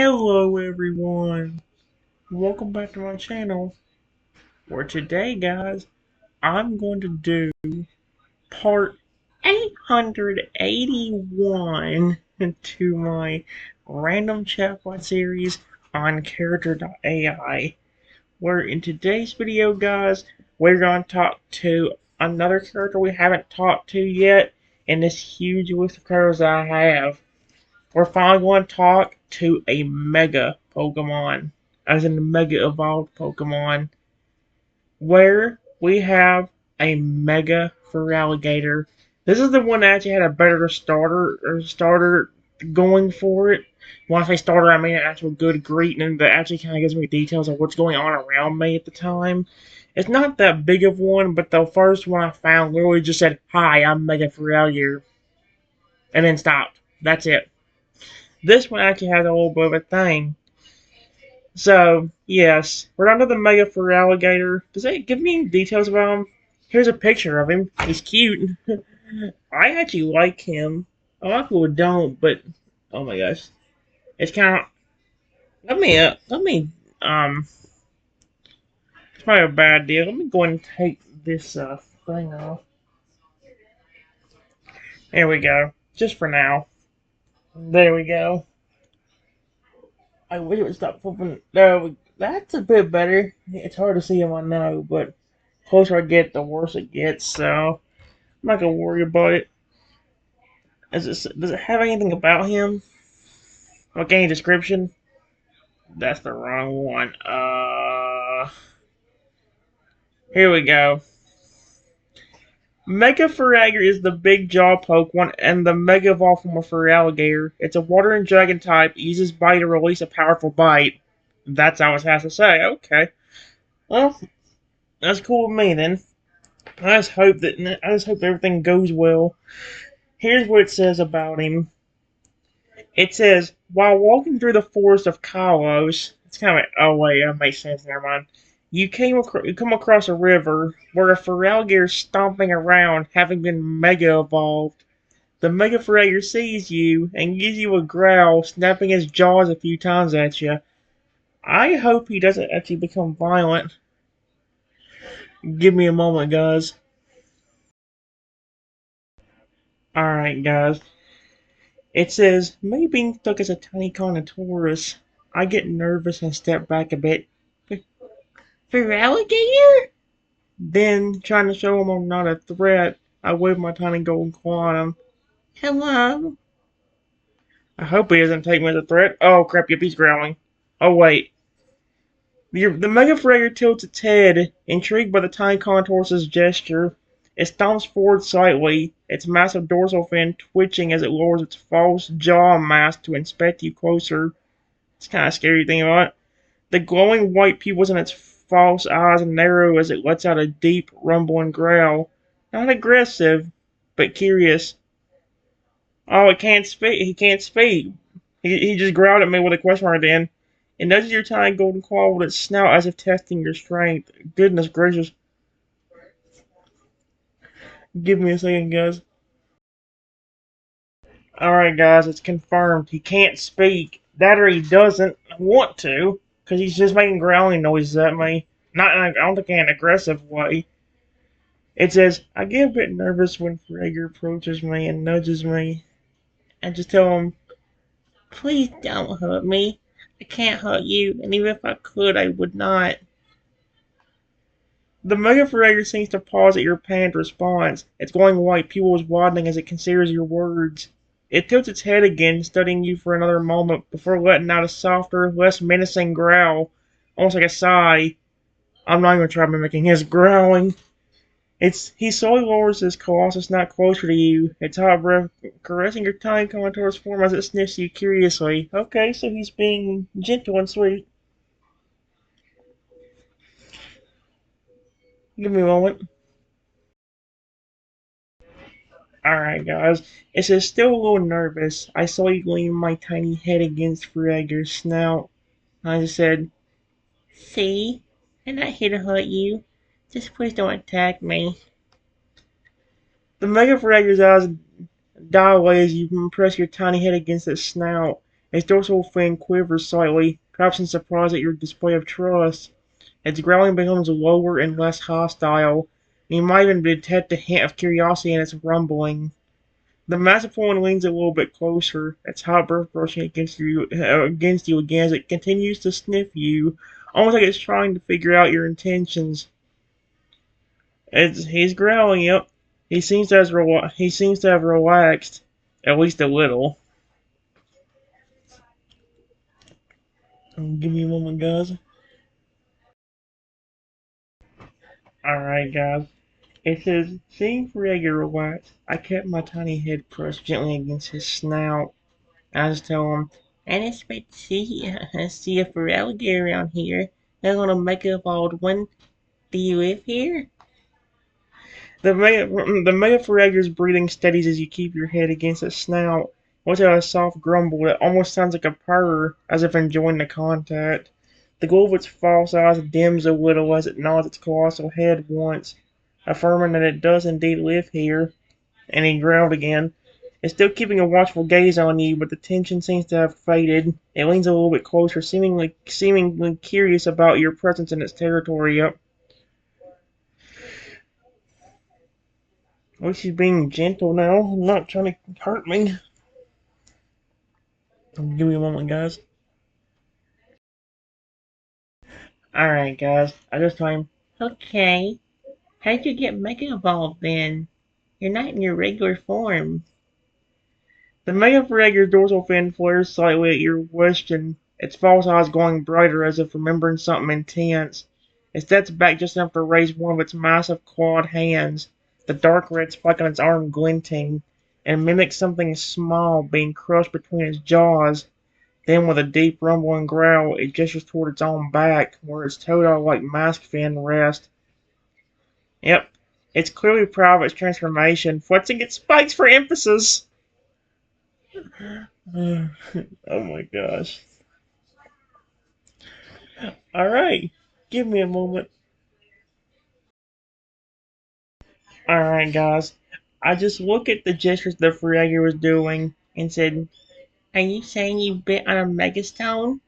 Hello everyone, welcome back to my channel, where today guys, I'm going to do part 881 to my random chatbot series on Character.ai, where in today's video guys, we're going to talk to another character we haven't talked to yet in this huge list of characters I have. We're finally going to talk to a Mega Pokemon, as in the Mega Evolved Pokemon, where we have a Mega Feraligatr. This is the one that actually had a better starter going for it. When I say starter, I mean an actual good greeting that actually kind of gives me details of what's going on around me at the time. It's not that big of one, but the first one I found literally just said, "Hi, I'm Mega Feraligatr," and then stopped. That's it. This one actually has a little bit of a thing. So, yes, we're down to the Mega Feraligatr. Does it give me any details about him? Here's a picture of him. He's cute. I actually like him. A lot of people don't, but oh my gosh, it's kind of. Let me. It's probably a bad deal. Let me go ahead and take this thing off. There we go. Just for now. There we go. I wish it would stop flipping. No, that's a bit better. It's hard to see him, I know, but the closer I get, the worse it gets. So I'm not gonna worry about it. Does it have anything about him? Like any description? That's the wrong one. Here we go. Mega Feraligatr is the big jaw Pokemon and the Mega Evolved form of Feraligatr. It's a water and dragon type. It uses bite to release a powerful bite. That's all it has to say. Okay. Well, that's cool with me then. I just hope everything goes well. Here's what it says about him. It says, while walking through the forest of Kalos, it's kind of oh wait, that makes sense. Never mind. You come across a river where a Feraligatr is stomping around, having been Mega Evolved. The Mega Feraligatr sees you and gives you a growl, snapping his jaws a few times at you. I hope he doesn't actually become violent. Give me a moment, guys. Alright, guys. It says, me being stuck as a tiny Carnotaurus, I get nervous and step back a bit. Feraligatr? Then, trying to show him I'm not a threat, I wave my tiny golden claw at him. Hello? I hope he doesn't take me as a threat. Oh crap, yep, he's growling. Oh wait. The Mega Feraligatr tilts its head, intrigued by the tiny Carnotaurus' gesture. It stomps forward slightly, its massive dorsal fin twitching as it lowers its false jaw mask to inspect you closer. It's kind of scary thing about it. The glowing white pupils in its false eyes narrow as it lets out a deep, rumbling growl. Not aggressive, but curious. Oh, it can't speak. He can't speak. He just growled at me with a question mark at the end. It nudges your tiny golden claw with its snout as if testing your strength. Goodness gracious. Give me a second, guys. Alright, guys, it's confirmed. He can't speak. That or he doesn't want to, because he's just making growling noises at me. Not in I don't think in an aggressive way. It says, I get a bit nervous when Frager approaches me and nudges me. I just tell him, please don't hurt me. I can't hurt you, and even if I could, I would not. The Mega Feraligatr seems to pause at your panned response. Its glowing white pupils widening as it considers your words. It tilts its head again, studying you for another moment before letting out a softer, less menacing growl, almost like a sigh. I'm not even going to try mimicking his growling. He slowly lowers his colossus snout closer to you, its hot breath caressing your tiny contour's form as it sniffs you curiously. Okay, so he's being gentle and sweet. Give me a moment. Alright, guys. It says, still a little nervous. I saw you lean my tiny head against Frager's snout. I just said, see? I'm not here to hurt you. Just please don't attack me. The Mega Frager's eyes dilate as you press your tiny head against its snout. Its dorsal fin quivers slightly, perhaps in surprise at your display of trust. Its growling becomes lower and less hostile, and you might even detect a hint of curiosity in its rumbling. The massive one leans a little bit closer, its hot breath brushing against you again as it continues to sniff you, almost like it's trying to figure out your intentions. He's growling, yep. He seems to have relaxed, at least a little. Give me a moment, guys. Alright, guys. It says, seeing Frege relax, I kept my tiny head pressed gently against his snout. I just tell him, I didn't expect to see a Feraligatr around here. They're gonna make a bald one. Do you live here? The Mega Feraligatr's breathing steadies as you keep your head against its snout. Watch out a soft grumble that almost sounds like a purr, as if enjoying the contact. The glow of its false eyes dims a little as it nods its colossal head once, affirming that it does indeed live here. And he growled again. It's still keeping a watchful gaze on you, but the tension seems to have faded. It leans a little bit closer, seemingly curious about your presence in its territory. Yep. At least he's being gentle now, not trying to hurt me. Give me a moment, guys. Alright, guys. I just told him, okay. How'd you get Mega Evolved then? You're not in your regular form. The Mega Feraligatr's dorsal fin flares slightly at your question, its false eyes glowing brighter as if remembering something intense. It steps back just enough to raise one of its massive clawed hands, the dark red spike on its arm glinting, and mimics something small being crushed between its jaws. Then, with a deep rumbling growl, it gestures toward its own back, where its toad-like mask fin rests. Yep, it's clearly proud of its transformation, flexing its spikes for emphasis. Oh my gosh. Alright, give me a moment. Alright, guys. I just looked at the gestures the Feraligatr was doing and said, are you saying you bit on a megastone?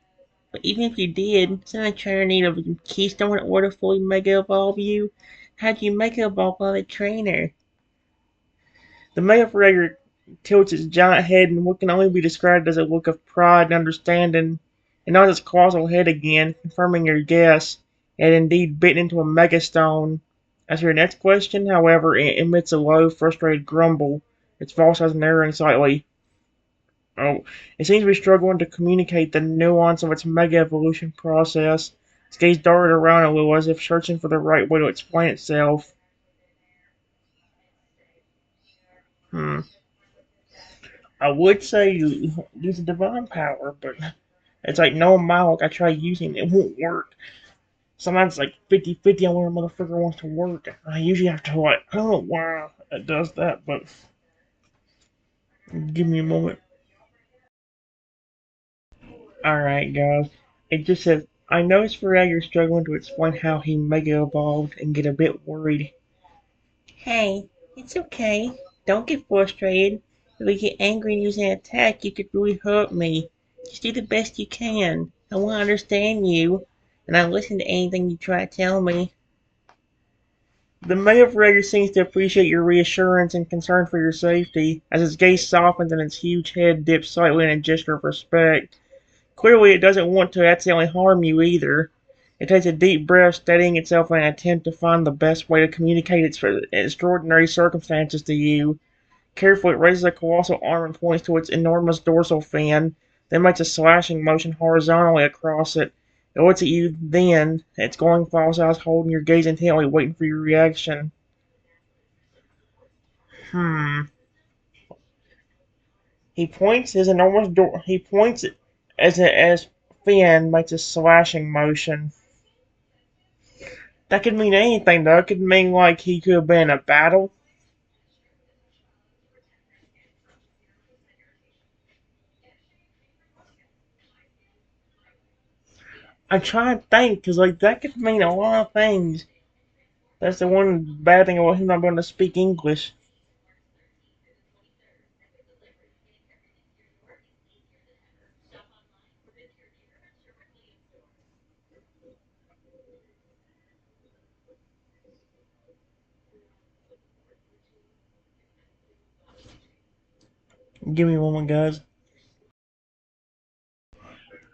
But even if you did, isn't a trainer need a keystone in order to fully mega evolve you? How'd you mega evolve by the trainer? The Mega Feraligatr tilts its giant head in what can only be described as a look of pride and understanding, and nods its colossal head again, confirming your guess. It had indeed bitten into a megastone. As for your next question, however, it emits a low, frustrated grumble, its false eyes narrowing slightly. Oh, it seems to be struggling to communicate the nuance of its mega evolution process. Its gaze darted around a little as if searching for the right way to explain itself. Hmm. I would say use a divine power, but it's like no amount I try using it won't work. Sometimes it's like 50-50 on where a motherfucker wants to work. I usually have to like, I don't know why it does that, but give me a moment. Alright, guys. It just says, I noticed Ferrag struggling to explain how he mega evolved and get a bit worried. Hey, it's okay. Don't get frustrated. If you get angry and use an attack, you could really hurt me. Just do the best you can. I want to understand you, and I'll listen to anything you try to tell me. The Mega Feraligatr seems to appreciate your reassurance and concern for your safety, as its gaze softens and its huge head dips slightly in a gesture of respect. Clearly, it doesn't want to accidentally harm you either. It takes a deep breath, steadying itself in an attempt to find the best way to communicate its extraordinary circumstances to you. Carefully, it raises a colossal arm and points to its enormous dorsal fin, then makes a slashing motion horizontally across it. It looks at you then, its glowing false eyes holding your gaze intently, waiting for your reaction. Hmm. He points it as fin makes a slashing motion. That could mean anything, though. It could mean like he could have been in a battle. I try and think, because like that could mean a lot of things. That's the one bad thing about him not being able to speak English. Give me one more, guys.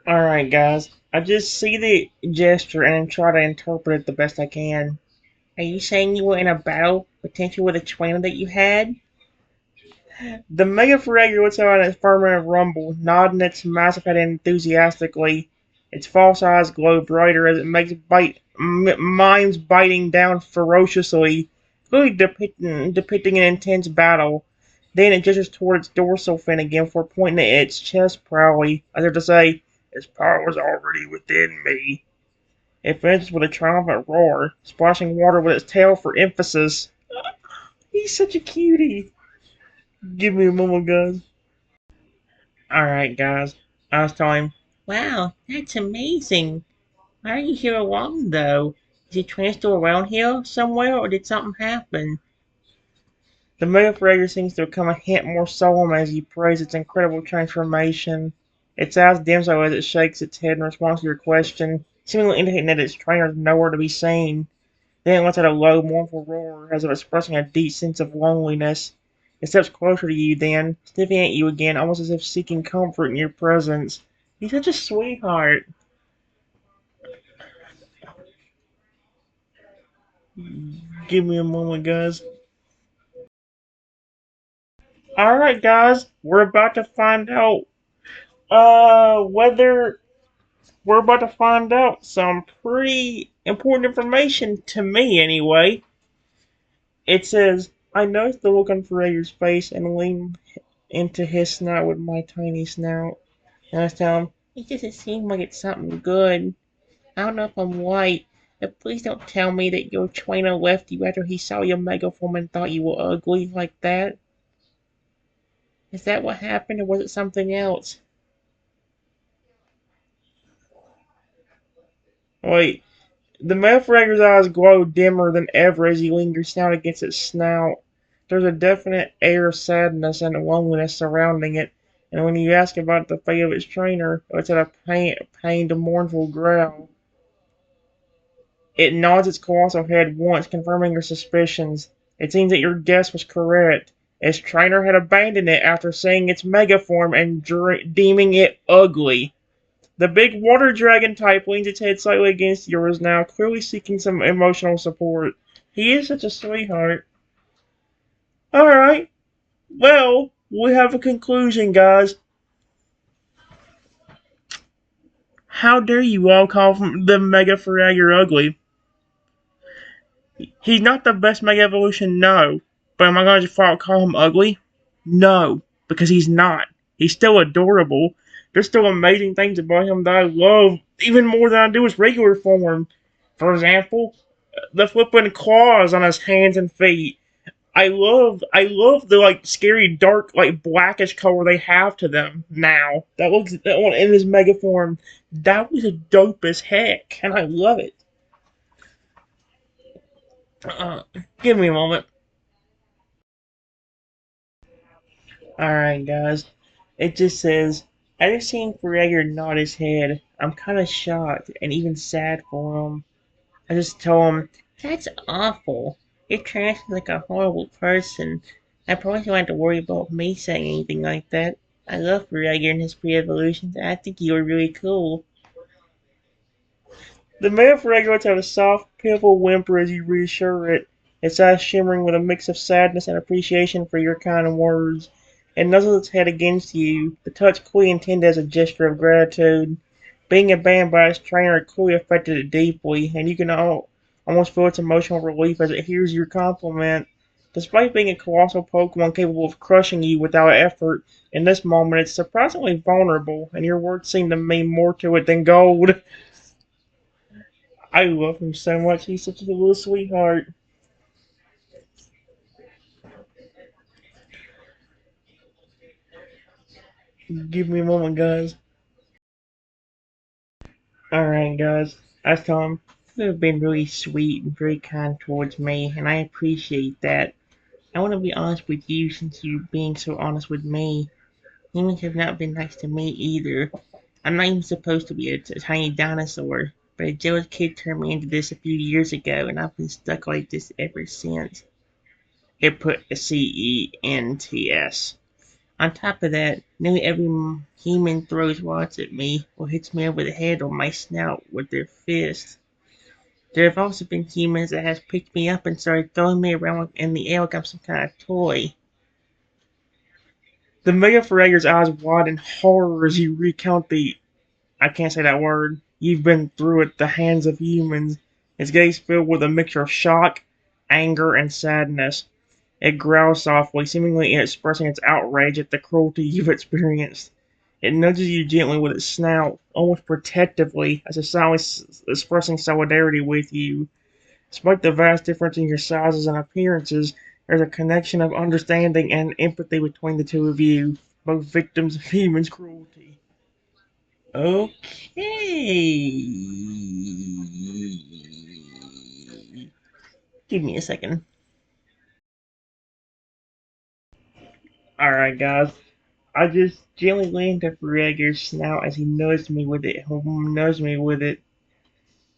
Alright, guys. I just see the gesture and try to interpret it the best I can. Are you saying you were in a battle, potentially with a trainer that you had? The Mega Feraligatr lets out an affirmative rumble, nodding its massive head enthusiastically. Its false eyes glow brighter as it makes mimes biting down ferociously, clearly depicting an intense battle. Then it gestures toward its dorsal fin again before pointing at its chest proudly, as if to say, "Its power is already within me." It finishes with a triumphant roar, splashing water with its tail for emphasis. He's such a cutie. Give me a moment, guys. Alright, guys. I was telling him, "Wow, that's amazing. Why are you here alone, though? Is your train still around here somewhere, or did something happen?" The Mega seems to become a hint more solemn as you praise its incredible transformation. Its eyes dim so as it shakes its head in response to your question, seemingly indicating that its trainer is nowhere to be seen. Then it lets out a low, mournful roar, as if expressing a deep sense of loneliness. It steps closer to you then, sniffing at you again, almost as if seeking comfort in your presence. He's such a sweetheart. Give me a moment, guys. Alright, guys, we're about to find out, whether we're about to find out some pretty important information to me, anyway. It says, "I noticed the look on Ferreira's face and leaned into his snout with my tiny snout. And I was telling him, it doesn't seem like it's something good. I don't know if I'm right, but please don't tell me that your trainer left you after he saw your megaform and thought you were ugly like that. Is that what happened, or was it something else?" Wait, the Mefrager's eyes glow dimmer than ever as he lingers down against its snout. There's a definite air of sadness and loneliness surrounding it, and when you ask about the fate of its trainer, it's at a pained, mournful growl. It nods its colossal head once, confirming your suspicions. It seems that your guess was correct. Its trainer had abandoned it after seeing its megaform and deeming it ugly. The big water dragon type leans its head slightly against yours now, clearly seeking some emotional support. He is such a sweetheart. Alright, well, we have a conclusion, guys. How dare you all call the Mega Feraligatr ugly? He's not the best Mega Evolution, no. But am I going to call him ugly? No, because he's not. He's still adorable. There's still amazing things about him that I love, even more than I do his regular form. For example, the flipping claws on his hands and feet. I love the like scary dark like blackish color they have to them now. That one in his mega form. That was a dope as heck, and I love it. Uh, Give me a moment. Alright, guys. It just says, "After seeing Gregor nod his head, I'm kinda shocked and even sad for him. I just tell him, that's awful. You're trashing like a horrible person. I promise you won't have to worry about me saying anything like that. I love Gregor and his pre-evolutions, and I think you are really cool." The male frog lets out a soft, pitiful whimper as you reassure it, its eyes shimmering with a mix of sadness and appreciation for your kind words. It nuzzles its head against you, the touch clearly intended as a gesture of gratitude. Being abandoned by its trainer clearly affected it deeply, and you can almost feel its emotional relief as it hears your compliment. Despite being a colossal Pokemon capable of crushing you without effort, in this moment it's surprisingly vulnerable, and your words seem to mean more to it than gold. I love him so much. He's such a little sweetheart. Give me a moment, guys. Alright, guys. I saw him. You've been really sweet and very kind towards me, and I appreciate that. I want to be honest with you since you're being so honest with me. Humans have not been nice to me either. I'm not even supposed to be a tiny dinosaur, but a jealous kid turned me into this a few years ago, and I've been stuck like this ever since. It put a CENTS. On top of that, nearly every human throws rocks at me or hits me over the head or my snout with their fists. There have also been humans that have picked me up and started throwing me around in the air like I'm some kind of toy. The Mega Feraligatr's eyes widen in horror as you recount I can't say that word, you've been through at the hands of humans. His gaze filled with a mixture of shock, anger, and sadness. It growls softly, seemingly expressing its outrage at the cruelty you've experienced. It nudges you gently with its snout, almost protectively, as if silently expressing solidarity with you. Despite the vast difference in your sizes and appearances, there's a connection of understanding and empathy between the two of you, both victims of humans' cruelty. Okay. Give me a second. Alright, guys. I just gently leaned up Rhaegar's snout as he nudged me with it.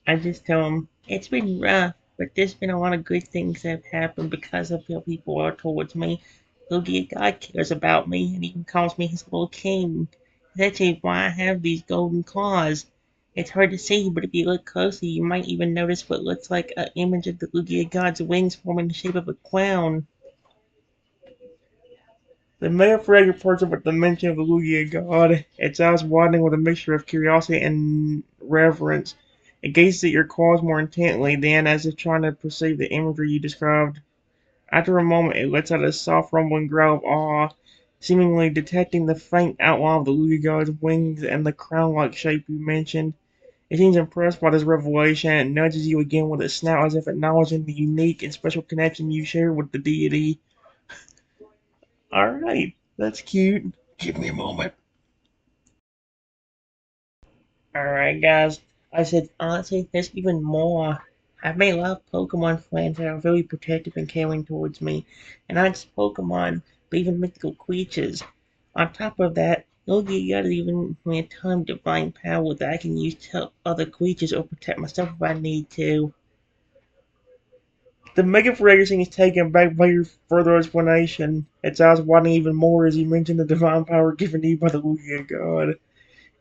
I just tell him, it's been rough, but there's been a lot of good things that have happened because of how people are towards me. Logia God cares about me, and even calls me his little king. That's actually why I have these golden claws. It's hard to see, but if you look closely, you might even notice what looks like an image of the Lugia God's wings forming the shape of a clown. The Mega Feraligatr perks up at the mention of the Lugia God, its eyes widening with a mixture of curiosity and reverence. It gazes at your claws more intently, then, as if trying to perceive the imagery you described. After a moment, it lets out a soft rumbling growl of awe, seemingly detecting the faint outline of the Lugia God's wings and the crown-like shape you mentioned. It seems impressed by this revelation and nudges you again with its snout as if acknowledging the unique and special connection you share with the deity. Alright, that's cute. Give me a moment. Alright, guys. I said, honestly, there's even more. I've made a lot of Pokemon friends that are very protective and caring towards me. And not just Pokemon, but even mythical creatures. On top of that, Yogi Yada even me a ton of divine power that I can use to help other creatures or protect myself if I need to. The Mega Feraligatr is taken back by your further explanation. Its eyes widening even more as you mention the divine power given to you by the Lugia God.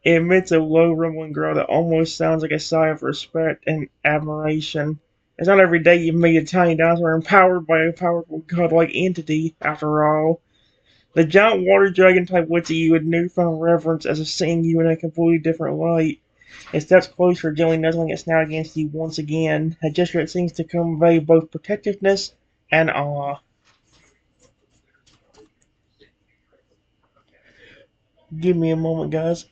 It emits a low rumbling growl that almost sounds like a sigh of respect and admiration. It's not every day you meet a tiny dinosaur empowered by a powerful godlike entity, after all. The giant water dragon type looks at you with newfound reverence as if seeing you in a completely different light. It steps closer, gently nuzzling its snout against you once again, a gesture that seems to convey both protectiveness and awe. Give me a moment, guys.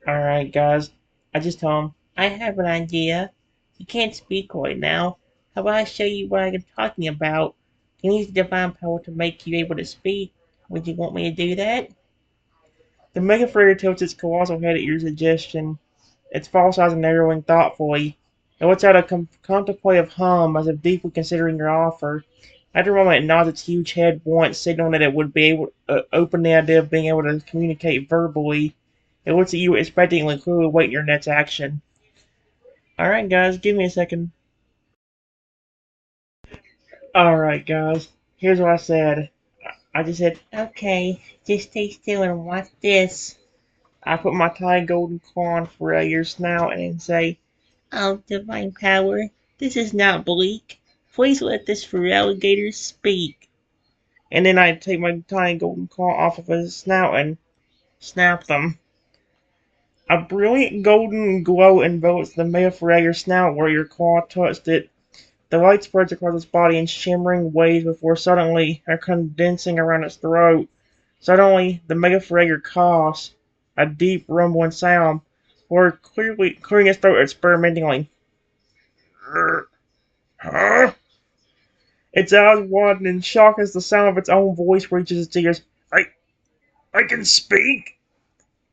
Alright, guys. I just told him, I have an idea. You can't speak right now. How about I show you what I'm talking about? Can use the divine power to make you able to speak. Would you want me to do that? The Mega Freighter tilts its colossal head at your suggestion, its false eyes narrowing thoughtfully. It lets out a contemplative hum as if deeply considering your offer. After a moment, it nods its huge head once, signaling that it would be able open the idea of being able to communicate verbally. It looks at you expectantly, clearly awaiting your next action. Alright, guys, give me a second. Alright, guys, here's what I said. I just said, okay, just stay still and watch this. I put my tiny golden claw on Feraligatr's snout and say, oh, divine power, this is not bleak. Please let this Feraligatr speak. And then I take my tiny golden claw off of his snout and snap them. A brilliant golden glow envelops the male Feraligatr's snout where your claw touched it. The light spreads across its body in shimmering waves before suddenly condensing around its throat. Suddenly, the Mega Feraligatr coughs, a deep rumbling sound, before clearing its throat experimentally. Huh? Its eyes widen in shock as the sound of its own voice reaches its ears. I can speak?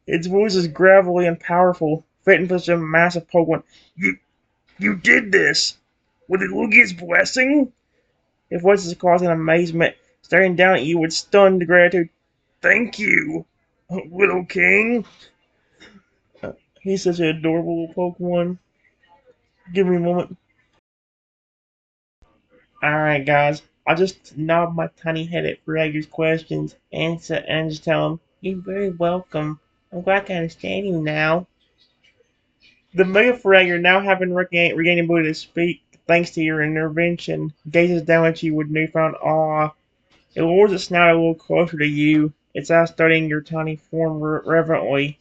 Its voice is gravelly and powerful, fitting for such a massive Pokemon. You did this! With the Lugia's blessing? His voice is causing amazement, staring down at you with stunned gratitude. Thank you, little king. He's such an adorable little Pokemon. Give me a moment. Alright, guys. I just nod my tiny head at Feraligatr's questions and just tell him, "You're very welcome. I'm glad I can understand you now." The Mega Feraligatr, now having regained ability to speak thanks to your intervention, gazes down at you with newfound awe. It lowers its snout a little closer to you, its eyes studying your tiny form reverently.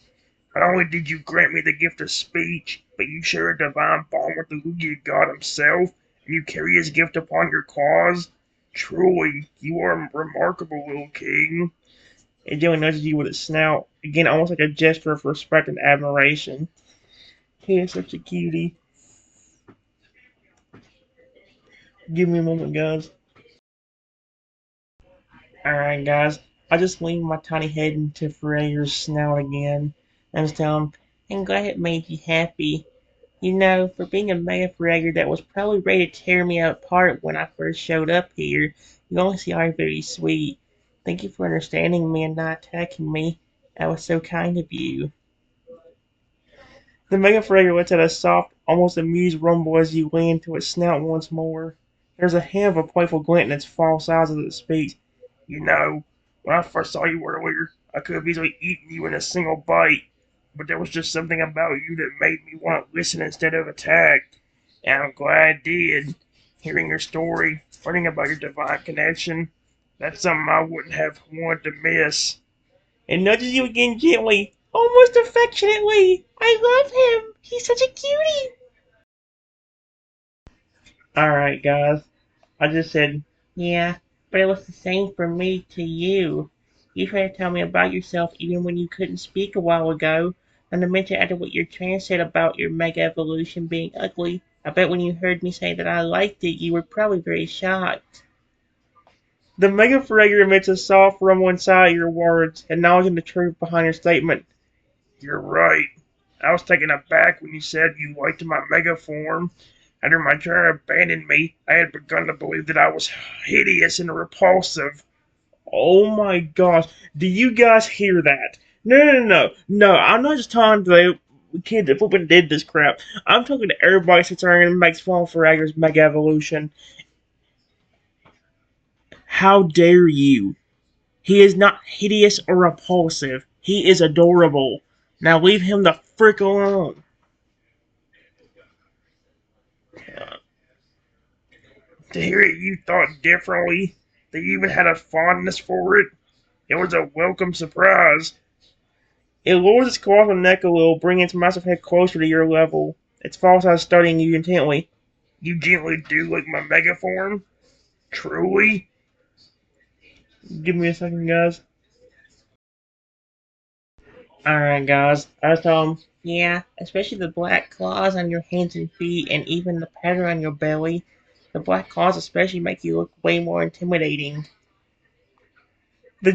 "Not only did you grant me the gift of speech, but you share a divine bond with the Lugia god himself, and you carry his gift upon your claws. Truly, you are a remarkable little king." It gently nudges you with its snout, again almost like a gesture of respect and admiration. He is such a cutie. Give me a moment, guys. Alright, guys. I just leaned my tiny head into Feraligatr's snout again, and just tell him, "I'm glad it made you happy. You know, for being a Mega Feraligatr that was probably ready to tear me apart when I first showed up here, you honestly are very sweet. Thank you for understanding me and not attacking me. That was so kind of you." The Mega Feraligatr lets out a soft, almost amused rumble as you lean to its snout once more. There's a hint of a playful glint in its false eyes as it speaks. "You know, when I first saw you earlier, I could have easily eaten you in a single bite, but there was just something about you that made me want to listen instead of attack. And I'm glad I did. Hearing your story, learning about your divine connection, that's something I wouldn't have wanted to miss." It nudges you again gently, almost affectionately. "I love him. He's such a cutie." Alright, guys. I just said, "Yeah, but it was the same for me to you. You tried to tell me about yourself even when you couldn't speak a while ago. And to mention after what your trans said about your mega evolution being ugly, I bet when you heard me say that I liked it, you were probably very shocked." The Mega Feraligatr emits a soft rumble inside your words, acknowledging the truth behind your statement. "You're right. I was taken aback when you said you liked my mega form. After my trainer abandoned me, I had begun to believe that I was hideous and repulsive." Oh my gosh. Do you guys hear that? No, I'm not just talking to the kid that flipping did this crap. I'm talking to everybody that sits around and makes fun of Feraligatr's Mega Evolution. How dare you? He is not hideous or repulsive. He is adorable. Now leave him the frick alone. To hear it you thought differently, that you even had a fondness for it, it was a welcome surprise. It lowers its colossal neck a little, bringing its massive head closer to your level, its false eyes studying you intently. "You gently do like my mega form? Truly?" Give me a second, guys. Alright, guys. I was telling him, "Yeah, especially the black claws on your hands and feet, and even the pattern on your belly. The black claws especially make you look way more intimidating." The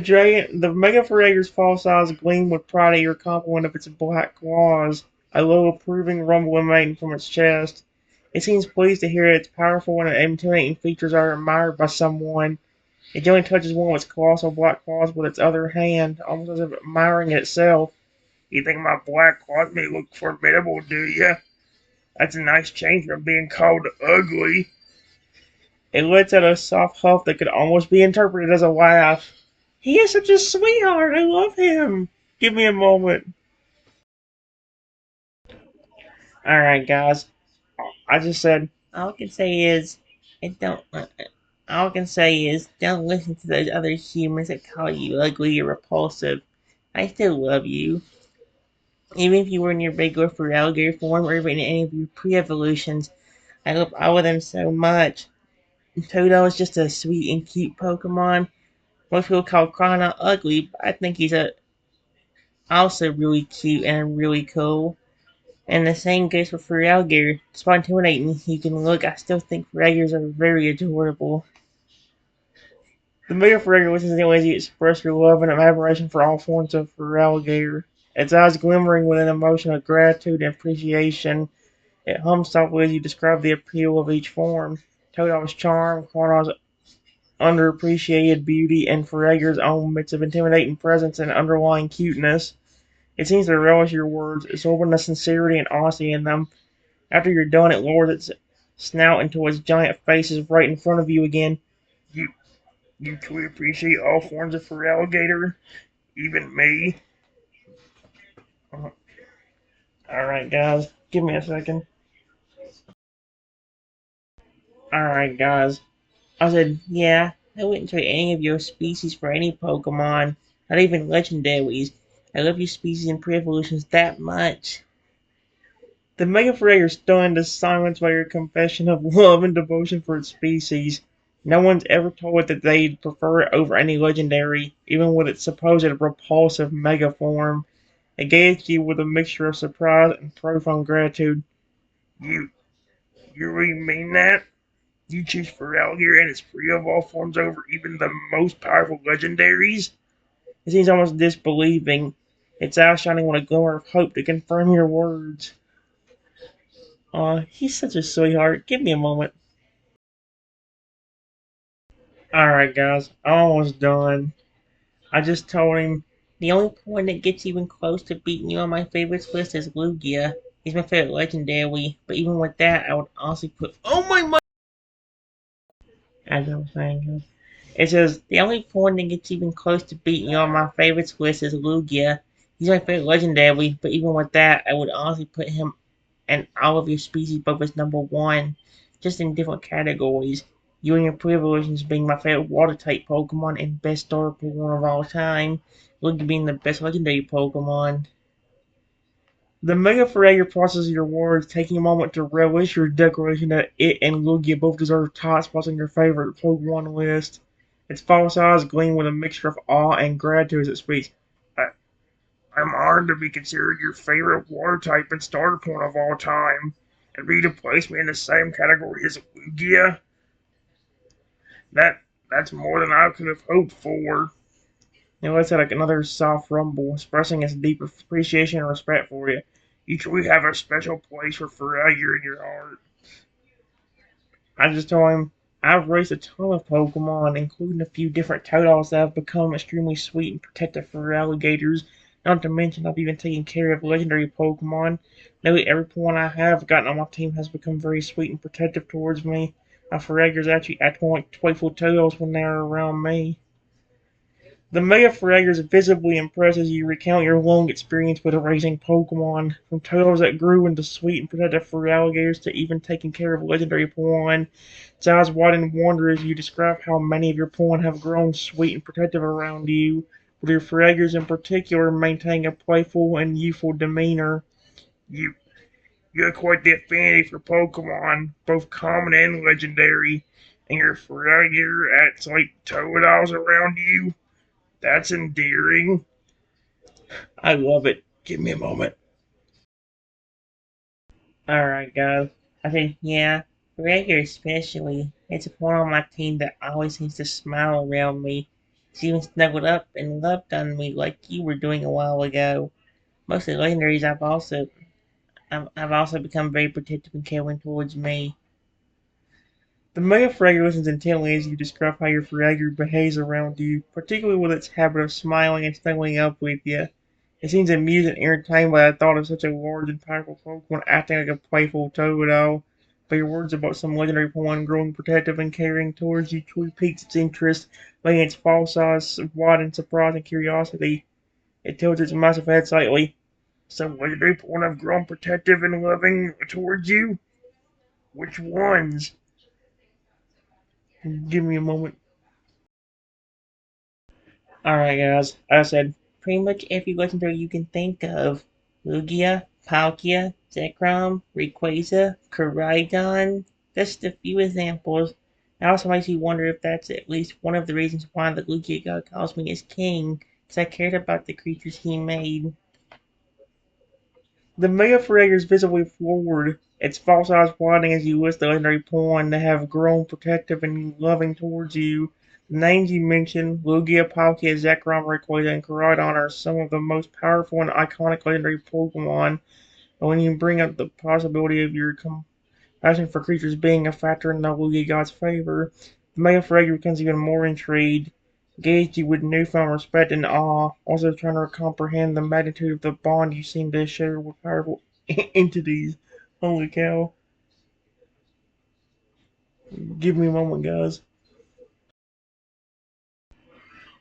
Mega Feraligatr's false eyes gleam with pride at your compliment of its black claws. A low approving rumble emanating from its chest. It seems pleased to hear its powerful and intimidating features are admired by someone. It gently touches one of its colossal black claws with its other hand, almost as if admiring it itself. "You think my black claws may look formidable, do you? That's a nice change from being called ugly." It lets out a soft huff that could almost be interpreted as a laugh. "He is such a sweetheart. I love him. Give me a moment." Alright, guys. I just said, all I can say is, it don't. All I can say is, don't listen to those other humans that call you ugly or repulsive. I still love you. Even if you were in your regular Feraligatr form or even in any of your pre-evolutions, I love all of them so much. Toto is just a sweet and cute Pokemon. Most people call Chrono ugly, but I think he's also really cute and really cool. And the same goes for Feraligatr. Despite intimidating you can look, I still think Feraligatrs are very adorable. The Mega Feraligatr listens to the ways you express your love and admiration for all forms of Feraligatr. Its eyes glimmering with an emotion of gratitude and appreciation. It hums softly as you describe the appeal of each form. Totodil's charm, Quanar's underappreciated beauty, and Feraligatr's own mix of intimidating presence and underlying cuteness. It seems to relish your words, absorbing the sincerity and honesty in them. After you're done, it lowers its snout until its giant face is right in front of you again. You you truly appreciate all forms of Feraligatr, even me. Uh, Alright, guys, give me a second. Alright, guys. I said, yeah, I wouldn't trade any of your species for any Pokemon, not even legendaries. I love your species and pre-evolutions that much. The Mega Feraligatr is stunned to silence by your confession of love and devotion for its species. No one's ever told it that they'd prefer it over any legendary, even with its supposed repulsive Mega form. It gazed you with a mixture of surprise and profound gratitude. You, you really mean that? You choose Feraligatr and its free of all forms over even the most powerful legendaries? It seems almost disbelieving, its eyes shining with a glimmer of hope to confirm your words. Aw, he's such a sweetheart. Give me a moment. Alright, guys, I'm almost done. I just told him the only one that gets even close to beating you on my favorites list is Lugia. He's my favorite legendary, but even with that, I would honestly put. Oh my! As I was saying, it says the only one that gets even close to beating you on my favorites list is Lugia. He's my favorite legendary, but even with that, I would honestly put him and all of your species both as number one, just in different categories. You and your pre-evolutions being my favorite water type Pokemon and best starter Pokemon of all time, Lugia being the best legendary Pokemon. The Mega Feraligatr processes your words, taking a moment to relish your declaration that it and Lugia both deserve top spots on your favorite Pokemon list. Its false eyes gleam with a mixture of awe and gratitude as it speaks. I, I'm honored to be considered your favorite water type and starter point of all time, and for you to place me in the same category as Lugia. That's more than I could have hoped for. Now let's have like another soft rumble, expressing its deep appreciation and respect for you. You truly have a special place for Feraligatr in your heart. I just told him I've raised a ton of Pokemon, including a few different Totals that have become extremely sweet and protective for alligators. Not to mention, I've even taken care of legendary Pokemon. Nearly every Pokemon I have gotten on my team has become very sweet and protective towards me. My Feraligatrs actually act more like playful Totals when they're around me. The Mega Feraligatr visibly impresses you recount your long experience with raising Pokemon, from turtles that grew into sweet and protective Feraligatrs to even taking care of legendary Pokemon. Its eyes widen in wonder as you describe how many of your Pokemon have grown sweet and protective around you, with your Feraligatrs in particular maintaining a playful and youthful demeanor. You, you have quite the affinity for Pokemon, both common and legendary, and your Feraligatr acts like Totals around you. That's endearing. I love it. Give me a moment. Alright, guys. I think, yeah, Rager especially. It's a point on my team that always seems to smile around me. She even snuggled up and loved on me like you were doing a while ago. Most of the legendaries I've also become very protective and caring towards me. The Mega Fragger listens intently as you describe how your Fragger behaves around you, particularly with its habit of smiling and snuggling up with you. It seems amused and entertained by the thought of such a large and powerful Pokemon acting like a playful Toadle. But your words about some legendary Pokemon growing protective and caring towards you truly piques its interest, making its false eyes wide in surprise and curiosity. It tilts its massive head slightly. Some legendary Pokemon have grown protective and loving towards you? Which ones? Give me a moment. Alright, guys. I said pretty much every legendary you can think of. Lugia, Palkia, Zekrom, Rayquaza, Koraidon. Just a few examples. It also makes me wonder if that's at least one of the reasons why the Lugia god calls me his king, because I cared about the creatures he made. The Mega Feraligatr is visibly floored, its false eyes widening as you list the legendary Pokemon that have grown protective and loving towards you. The names you mentioned, Lugia, Palkia, Zekrom, Rayquaza, and Koraidon, are some of the most powerful and iconic legendary Pokemon. But when you bring up the possibility of your compassion for creatures being a factor in the Lugia god's favor, the Mega Feraligatr becomes even more intrigued, gazed you with newfound respect and awe, also trying to comprehend the magnitude of the bond you seem to share with powerful entities. Holy cow. Give me a moment, guys.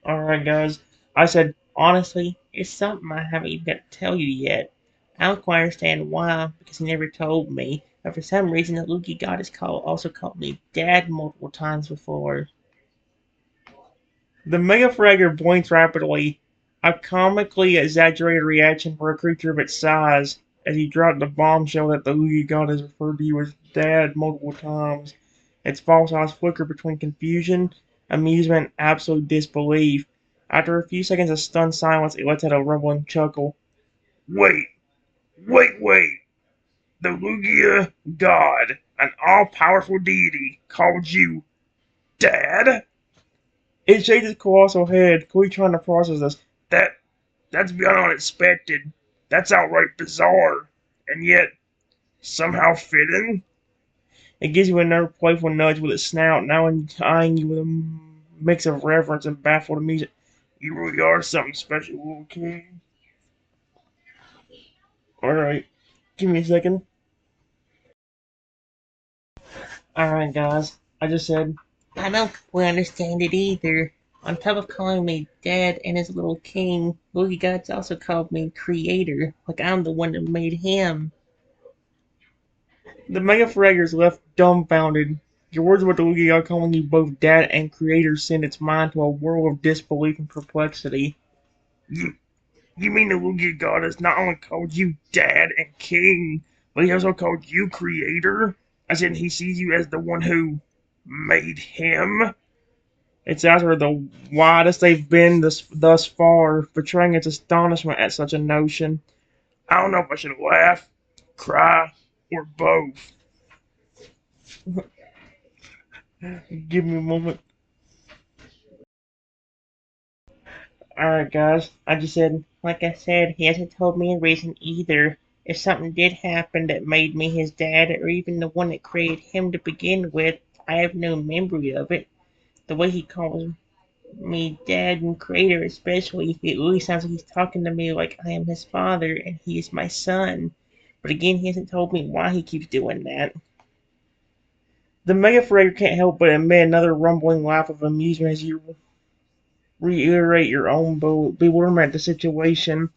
Alright, guys. I said, honestly, it's something I haven't even got to tell you yet. I don't quite understand why, because he never told me. But for some reason, the Lugia God has also called me Dad multiple times before. The Mega Feraligatr blinks rapidly, a comically exaggerated reaction for a creature of its size, as he dropped the bombshell that the Lugia God has referred to you as Dad multiple times. Its false eyes flicker between confusion, amusement, and absolute disbelief. After a few seconds of stunned silence, it lets out a rumbling chuckle. Wait, wait! The Lugia God, an all-powerful deity, called you Dad? It shakes its colossal head, clearly trying to process this. That's beyond unexpected. That's outright bizarre. And yet, somehow fitting. It gives you another playful nudge with its snout, now eyeing you with a mix of reverence and baffled amusement. You really are something special, little king. Alright, give me a second. Alright, guys, I just said, I don't quite understand it either. On top of calling me Dad and his little king, Boogie Gods also called me Creator, like I'm the one that made him. The Mega Feraligatr is left dumbfounded. Your words about the Lugia God calling you both Dad and Creator send its mind to a whirl of disbelief and perplexity. You mean the Lugia God has not only called you Dad and King, but he also called you Creator? As in, he sees you as the one who made him? Its eyes are the widest they've been thus far, betraying its astonishment at such a notion. I don't know if I should laugh, cry, or both. Give me a moment. Alright, guys. I just said, like I said, he hasn't told me a reason either. If something did happen that made me his dad, or even the one that created him to begin with, I have no memory of it. The way he calls me dad and creator, especially, it really sounds like he's talking to me like I am his father and he is my son. But again, he hasn't told me why he keeps doing that. The Mega Feraligatr can't help but emit another rumbling laugh of amusement as you reiterate your own bewilderment at the situation.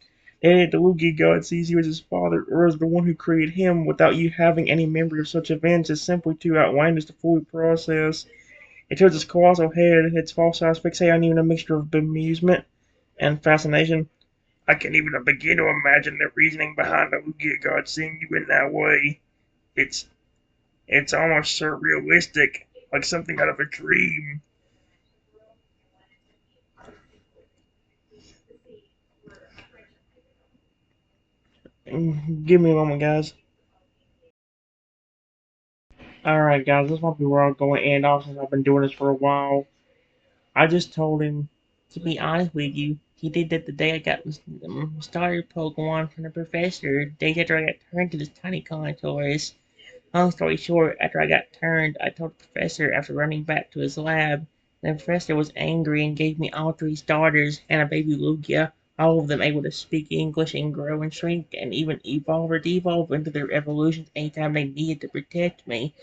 And the Lugia God sees you as his father or as the one who created him without you having any memory of such events is simply too outlandish to fully process. It turns its colossal head, its false eyes fixate on you in a mixture of bemusement and fascination. I can't even begin to imagine the reasoning behind the Lugia God seeing you in that way. It's it's almost surrealistic, like something out of a dream. Give me a moment, guys. Alright, guys, this might be where I'm going to end off since I've been doing this for a while. I just told him, to be honest with you, he did that the day I got starter Pokemon from the professor, days after I got turned to this tiny contours. Long story short, after I got turned, I told the professor after running back to his lab. The professor was angry and gave me all three starters and a baby Lugia, all of them able to speak English and grow and shrink and even evolve or devolve into their evolutions anytime they needed to protect me.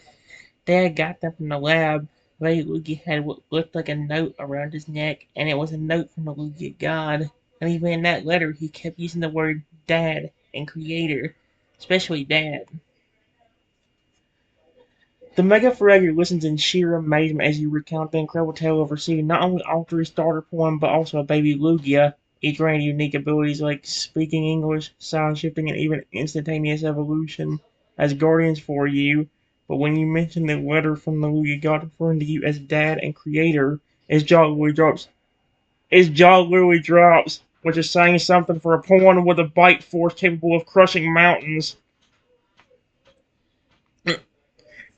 Dad got them from the lab. Baby Lugia had what looked like a note around his neck, and it was a note from the Lugia God. And even in that letter, he kept using the word Dad and Creator, especially Dad. The Mega Feraligatr listens in sheer amazement as you recount the incredible tale of receiving not only all three starter poems, but also a baby Lugia, each granted unique abilities like speaking English, size shifting, and even instantaneous evolution as guardians for you. But when you mention the letter from the Lugia God referring to you as Dad and Creator, his jaw literally drops. His jaw literally drops, which is saying something for a poem with a bite force capable of crushing mountains.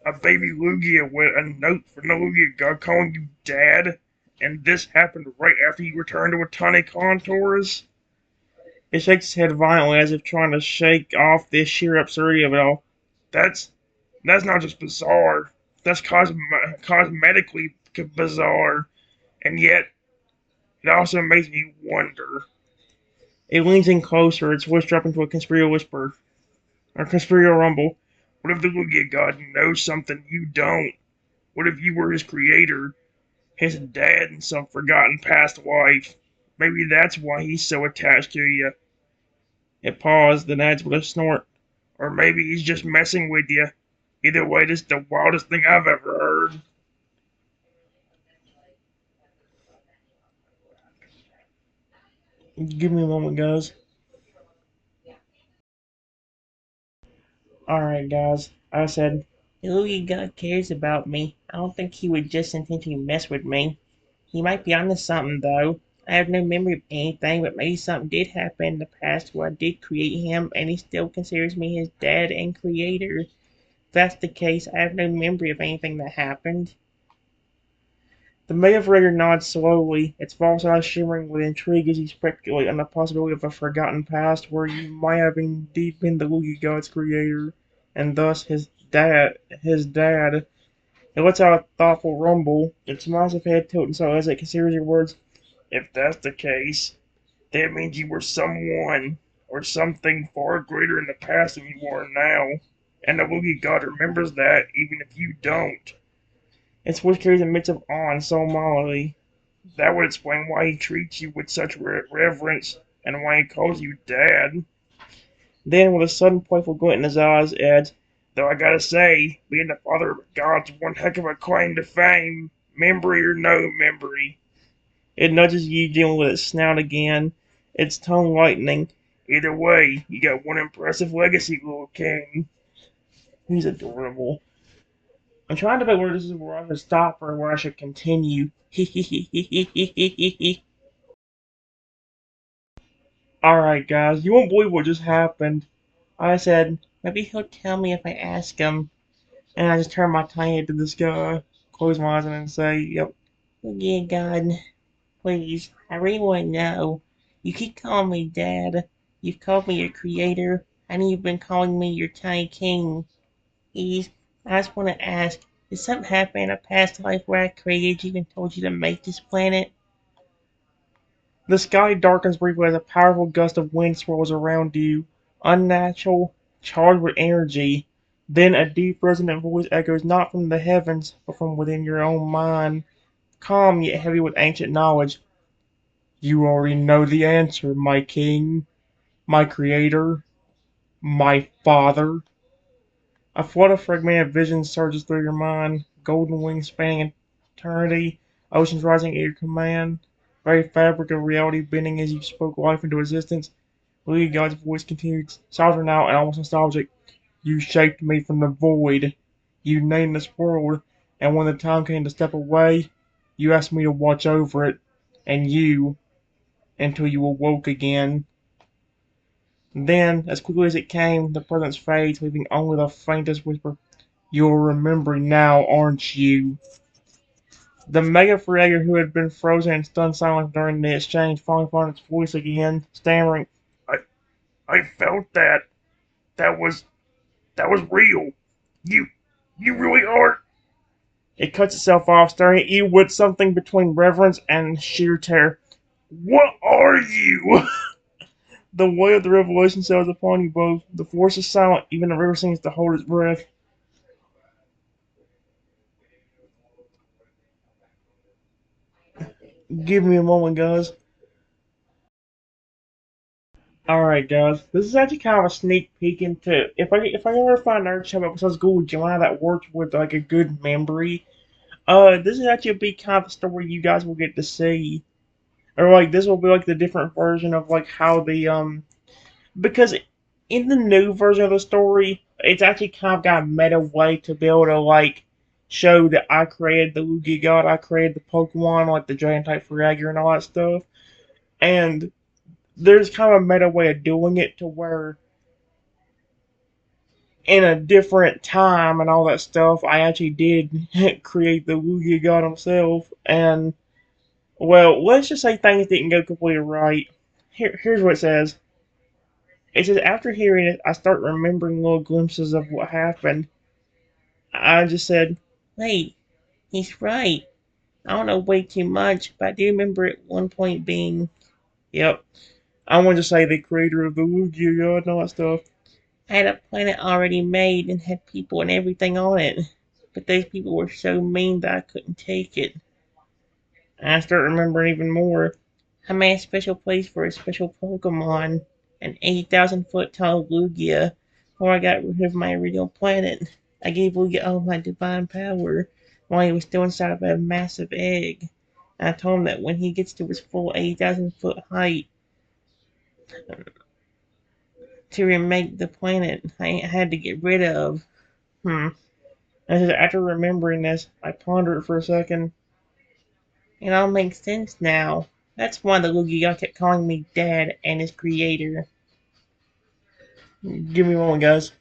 A baby Lugia with a note from the Lugia God calling you Dad, and this happened right after you returned to a tiny contours. It shakes its head violently as if trying to shake off the sheer absurdity of it all. That's that's not just bizarre. That's cosmetically bizarre, and yet it also makes me wonder. It leans in closer, its voice dropping to a conspiratorial whisper, or conspiratorial rumble. What if the Lugia God knows something you don't? What if you were his creator? his dad in some forgotten past life. Maybe that's why he's so attached to you. It paused, then adds with a snort. Or maybe he's just messing with you. Either way, this is the wildest thing I've ever heard. Give me a moment, guys. Alright, guys. I said, Louie God cares about me. I don't think he would just intentionally mess with me. He might be onto something, though. I have no memory of anything, but maybe something did happen in the past where I did create him, and he still considers me his dad and creator. If that's the case, I have no memory of anything that happened. The Mega Feraligatr nods slowly, its false eyes shimmering with intrigue as he speculates on the possibility of a forgotten past where you might have indeed been the Lugia God's creator, and thus his dad. It lets out a thoughtful rumble, its massive head tilting so as it considers your words. If that's the case, that means you were someone or something far greater in the past than you are now. And the Lugia God remembers that, even if you don't. Its voice carries a mix of awe and solemnity. That would explain why he treats you with such reverence, and why he calls you Dad. Then, with a sudden playful glint in his eyes, adds, though I gotta say, being the father of God's one heck of a claim to fame, memory or no memory. It nudges you, dealing with its snout again, its tone lightening. Either way, you got one impressive legacy, little king. He's adorable. I'm trying to think where this is where I should stop or where I should continue. Alright, guys, you won't believe what just happened. I said, maybe he'll tell me if I ask him. And I just turn my tiny head to the sky, close my eyes, and then say, yep. Yeah, God, please, I really want to know. You keep calling me Dad. You've called me your creator, and you've been calling me your tiny king. Please, I just want to ask, did something happen in a past life where I created you and told you to make this planet? The sky darkens briefly as a powerful gust of wind swirls around you, unnatural, charged with energy. Then a deep, resonant voice echoes not from the heavens, but from within your own mind, calm yet heavy with ancient knowledge. You already know the answer, my king, my creator, my father. A flood of fragmented visions surges through your mind, golden wings spanning eternity, oceans rising at your command, very fabric of reality bending as you spoke life into existence. Lee God's voice continued, softer now and almost nostalgic. You shaped me from the void. You named this world, and when the time came to step away, you asked me to watch over it, and you, until you awoke again. Then, as quickly as it came, the presence fades, leaving only the faintest whisper. You'll remember now, aren't you? The Mega Feraligatr, who had been frozen in stunned silence during the exchange, finally found its voice again, stammering, I I felt that. That was that was real. You you really are. It cuts itself off, staring at you with something between reverence and sheer terror. What are you? The weight of the revelation settles upon you both. The force is silent, even the river seems to hold its breath. Give me a moment, guys. Alright, guys. This is actually kind of a sneak peek into if I ever find another channel episodes Google Gemini that works with like a good memory. This is actually a big kind of story you guys will get to see. Or like this will be like the different version of like how the because in the new version of the story, it's actually kind of got a meta way to be able to like show that I created the Lugia God, I created the Pokemon, like the Dragon type Feraligatr and all that stuff. And there's kind of a meta way of doing it to where in a different time and all that stuff, I actually did create the Lugia God himself. And well, let's just say things didn't go completely right. Here's what it says. It says, after hearing it, I start remembering little glimpses of what happened. I just said, wait, he's right. I don't know way too much, but I do remember at one point being, yep, I wanted to say the creator of the Lugia God and all that stuff. I had a planet already made and had people and everything on it. But those people were so mean that I couldn't take it. And I start remembering even more. I made a special place for a special Pokemon, an 8,000 foot tall Lugia, before I got rid of my original planet. I gave Lugia all my divine power while he was still inside of a massive egg. I told him that when he gets to his full 8,000 foot height, to remake the planet I had to get rid of. Hmm. After remembering this, I pondered for a second. It all makes sense now. That's why the Lugia kept calling me Dad and his creator. Give me one, guys.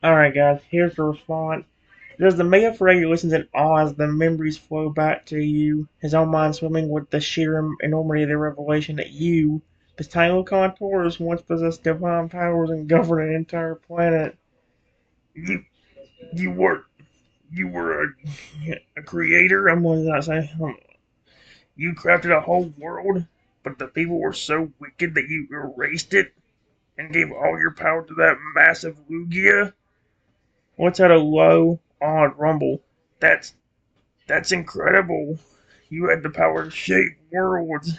Alright, guys, here's the response. Does the Mega Feraligatr listens in awe as the memories flow back to you, his own mind swimming with the sheer enormity of the revelation that you, this tiny little contourist, once possessed divine powers and governed an entire planet. You, you were, you were a creator. I'm what did I say? You crafted a whole world, but the people were so wicked that you erased it and gave all your power to that massive Lugia. What's at a low, odd rumble? That's that's incredible. You had the power to shape worlds.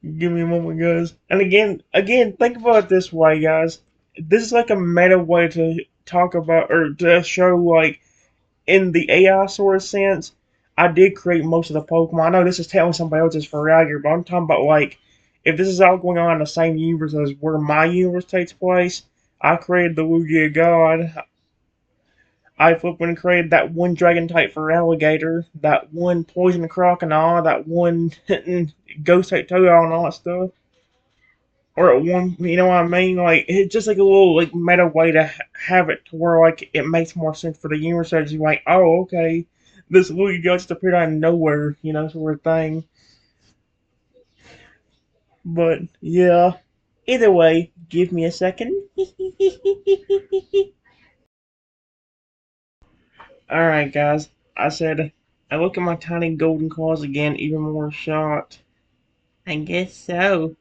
Give me a moment, guys. And again, think about it this way, guys. This is like a meta way to talk about or to show like in the AI sort of sense. I did create most of the Pokemon. I know this is telling somebody else's Feraligatr, but I'm talking about like if this is all going on in the same universe as where my universe takes place. I created the Lugia God. I flipped and created that one dragon type Feraligatr, that one poison crocodile, that one ghost type Toadal and all that stuff. Or at one, you know what I mean? Like it's just like a little like meta way to have it to where like it makes more sense for the universe. So you're like, oh okay, this Lugia just appeared out of nowhere, you know, sort of thing. But yeah, either way, give me a second. All right, guys. I said I look at my tiny golden claws again, even more shocked. I guess so.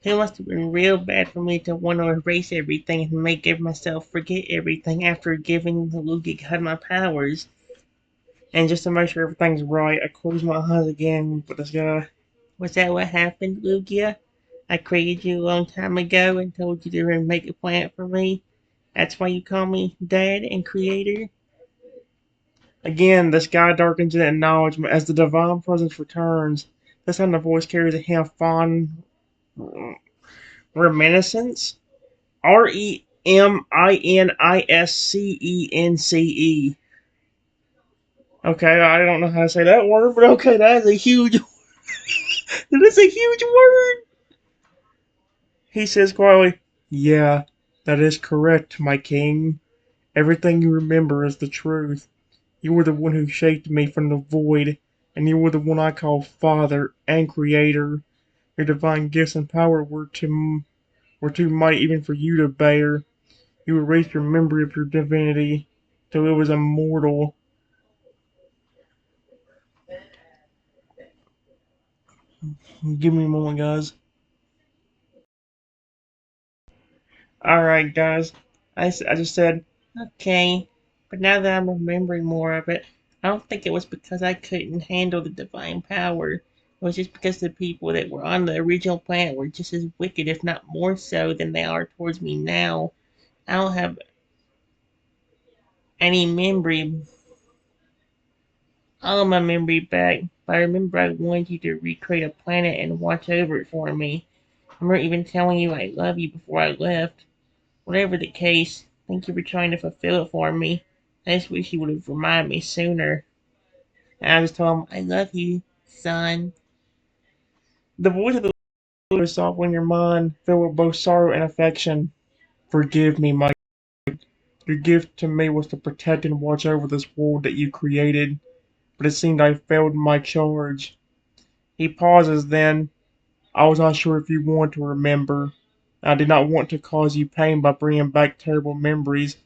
It must have been real bad for me to want to erase everything and make myself forget everything after giving the Lugia God my powers. And just to make sure everything's right, I close my eyes again with this guy. Was that what happened, Lugia? I created you a long time ago and told you to make a planet for me. That's why you call me Dad and Creator? Again, the sky darkens in acknowledgement as the divine presence returns. This time the voice carries a hint of fond reminiscence. Reminiscence. Okay, I don't know how to say that word, but okay, that is a huge that is a huge word. He says quietly, yeah, that is correct, my king. Everything you remember is the truth. You were the one who shaped me from the void, and you were the one I call Father and Creator. Your divine gifts and power were too mighty even for you to bear. You erased your memory of your divinity, till it was immortal. Give me a moment, guys. Alright, guys. I just said, okay. But now that I'm remembering more of it, I don't think it was because I couldn't handle the divine power. It was just because the people that were on the original planet were just as wicked, if not more so, than they are towards me now. I don't have any memory, all of my memory back, but I remember I wanted you to recreate a planet and watch over it for me. I remember even telling you I love you before I left. Whatever the case, thank you for trying to fulfill it for me. I just wish you would have reminded me sooner. And I just told him, I love you, son. The voice of the Lord is soft when your mind filled with both sorrow and affection. Forgive me, my. Your gift to me was to protect and watch over this world that you created, but it seemed I failed in my charge. He pauses then. I was not sure if you wanted to remember. I did not want to cause you pain by bringing back terrible memories.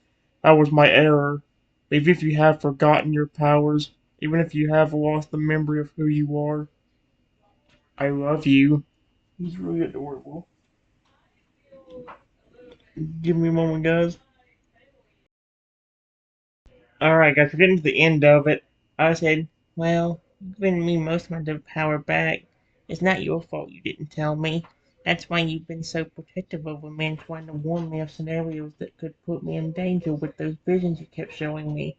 That was my error. Even if you have forgotten your powers, even if you have lost the memory of who you are, I love you. He's really adorable. Give me a moment, guys. Alright, guys, we're getting to the end of it. I said, well, you've given me most of my power back. It's not your fault you didn't tell me. That's why you've been so protective over me and trying to warn me of scenarios that could put me in danger with those visions you kept showing me.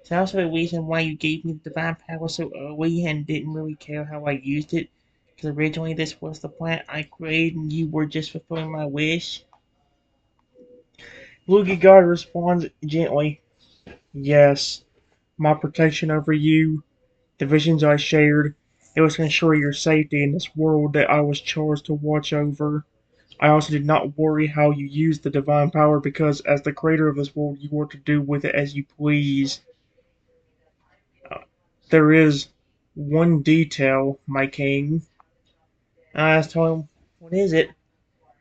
It's also the reason why you gave me the divine power so early and didn't really care how I used it. Because originally this was the plant I created and you were just fulfilling my wish. Luigi God responds gently, yes, my protection over you, the visions I shared, it was to ensure your safety in this world that I was charged to watch over. I also did not worry how you used the divine power because, as the creator of this world, you were to do with it as you please. There is one detail, my king. I asked him, what is it?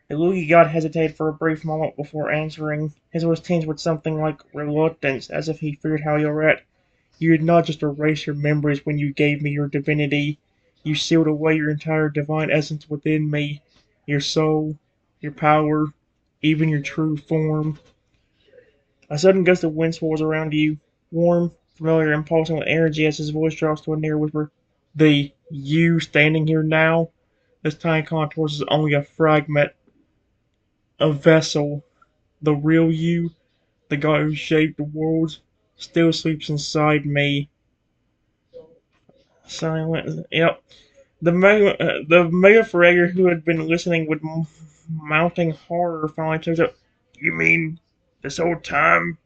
The Luigi god hesitated for a brief moment before answering. His voice tinged with something like reluctance, as if he feared how you'll react. You did not just erase your memories when you gave me your divinity. You sealed away your entire divine essence within me. Your soul, your power, even your true form. A sudden gust of wind swirls around you, warm, familiar, and pulsing with energy as his voice drops to a near whisper. The you standing here now, this tiny contours is only a fragment, a vessel. The real you, the God who shaped the worlds, still sleeps inside me. Silent. Yep. The Mega Feraligatr who had been listening with mounting horror finally turns up. You mean this whole time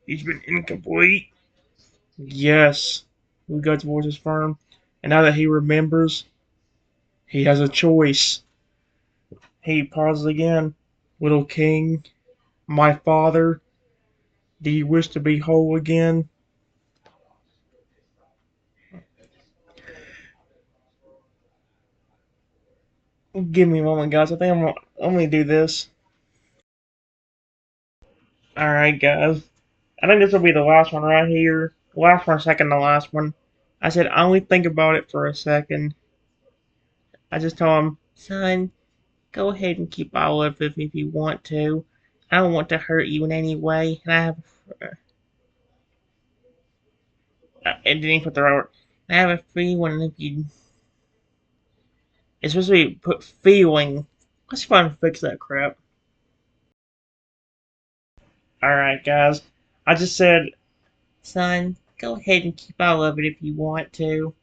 he's been incomplete? Yes. Ugod's voice is firm. And now that he remembers, he has a choice. He pauses again. Little king, my father, do you wish to be whole again? Give me a moment, guys. I think I'm gonna do this. Alright, guys. I think this will be the last one right here. The last one, second to last one. I said, only think about it for a second. I just told him, son, go ahead and keep all of it if you want to. I don't want to hurt you in any way. And I have, and then he put the right word. I have a feeling if you, it's supposed to be put feeling. Let's try and fix that crap. Alright, guys. I just said, son, go ahead and keep all of it if you want to.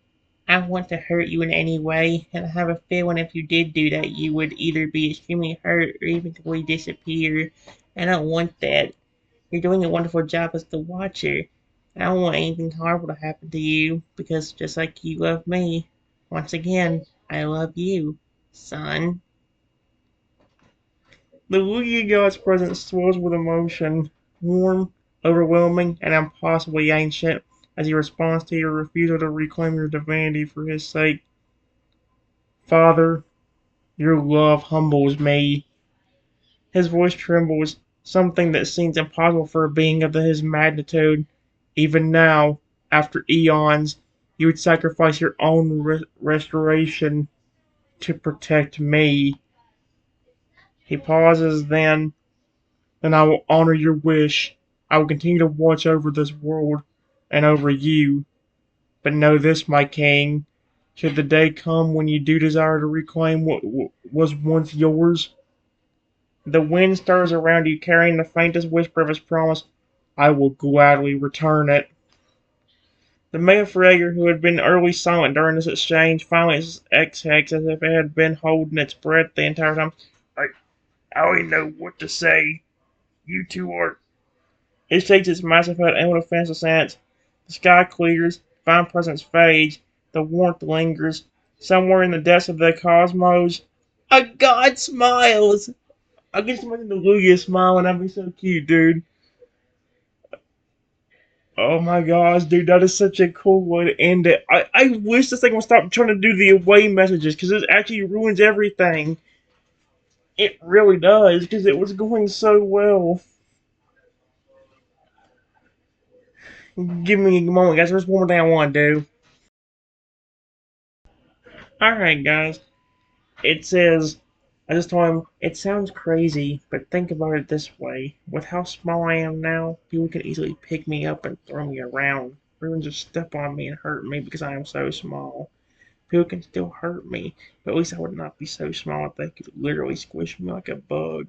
I don't want to hurt you in any way, and I have a feeling if you did do that, you would either be extremely hurt or even completely disappear. I don't want that. You're doing a wonderful job as the Watcher. I don't want anything horrible to happen to you, because just like you love me, once again, I love you, son. The Lugia God's presence swells with emotion, warm, overwhelming, and impossibly ancient, as he responds to your refusal to reclaim your divinity for his sake. Father, your love humbles me. His voice trembles, something that seems impossible for a being of his magnitude. Even now, after eons, you would sacrifice your own restoration to protect me. He pauses, then I will honor your wish. I will continue to watch over this world and over you. But know this, my king. Should the day come when you do desire to reclaim what was once yours, the wind stirs around you, carrying the faintest whisper of his promise. I will gladly return it. The Mega Feraligatr, who had been utterly silent during this exchange, finally exhales as if it had been holding its breath the entire time. I don't even know what to say. You two are. It shakes its massive head and with a offensive stance. The sky clears, divine presence fades, the warmth lingers. Somewhere in the depths of the cosmos, a god smiles. I can just imagine the Lugia smiling. That'd be so cute, dude. Oh my gosh, dude, that is such a cool way to end it. I wish this thing would stop trying to do the away messages because it actually ruins everything. It really does because it was going so well. Give me a moment, guys. There's one more thing I want to do. Alright, guys. It says, I just told him, it sounds crazy, but think about it this way. With how small I am now, people can easily pick me up and throw me around. or even just step on me and hurt me because I am so small. People can still hurt me, but at least I would not be so small that they could literally squish me like a bug.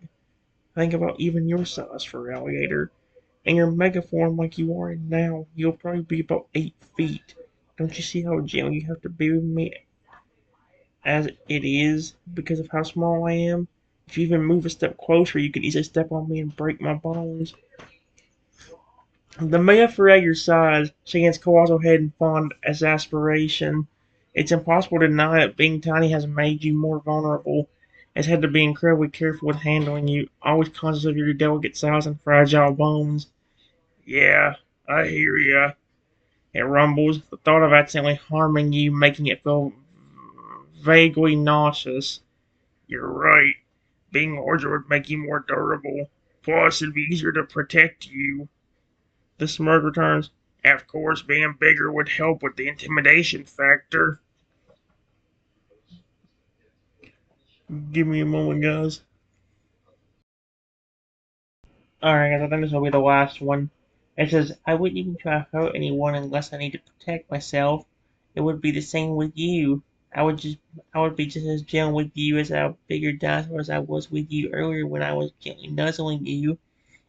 Think about even your size, Feraligatr. In your mega form like you are in now, you'll probably be about 8 feet. Don't you see how gentle you have to be with me as it is because of how small I am? If you even move a step closer, you could easily step on me and break my bones. The Mega Feraligatr size stands colossal head and fond exasperation. It's impossible to deny that being tiny has made you more vulnerable. It's had to be incredibly careful with handling you, always conscious of your delicate size and fragile bones. Yeah, I hear ya. It rumbles, the thought of accidentally harming you making it feel vaguely nauseous. You're right. Being larger would make you more durable. Plus, it'd be easier to protect you. The smirk returns. Of course, being bigger would help with the intimidation factor. Give me a moment, guys. Alright, guys, I think this will be the last one. It says, I wouldn't even try to hurt anyone unless I need to protect myself. It would be the same with you. I would be just as gentle with you as a bigger dinosaur as I was with you earlier when I was gently nuzzling you.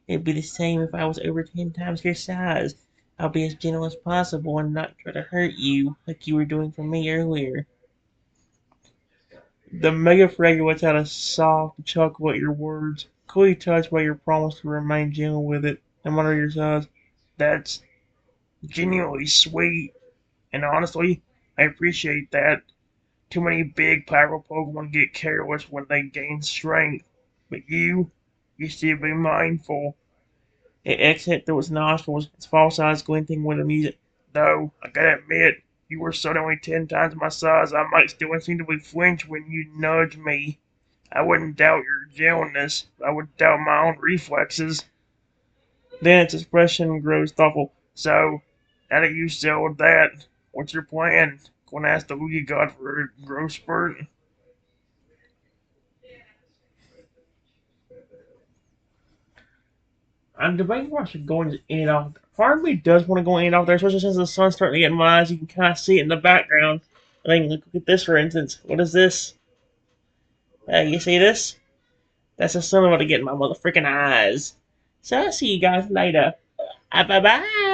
It'd be the same if I was over 10 times your size. I'll be as gentle as possible and not try to hurt you like you were doing for me earlier. The Mega Fragment lets out a soft chuckle at your words, clearly touched by your promise to remain gentle with it, no matter your size. That's genuinely sweet, and honestly, I appreciate that. Too many big, powerful Pokemon get careless when they gain strength, but you still be mindful. It exhaled through its nostrils, its false eyes glinting with amusement. Though, I gotta admit, you were suddenly 10 times my size, I might still instinctively flinch when you nudge me. I wouldn't doubt your gentleness, I would doubt my own reflexes. Then its expression grows thoughtful. So, now that you settled that, what's your plan? Gonna ask the Lugia God for a growth spurt? I'm debating whether I should go and just end it off. Part of me does want to go and end it off there, especially since the sun's starting to get in my eyes. You can kind of see it in the background. I think, look at this for instance. What is this? You see this? That's the sun about to get in my motherfucking eyes. So I'll see you guys later. Bye bye.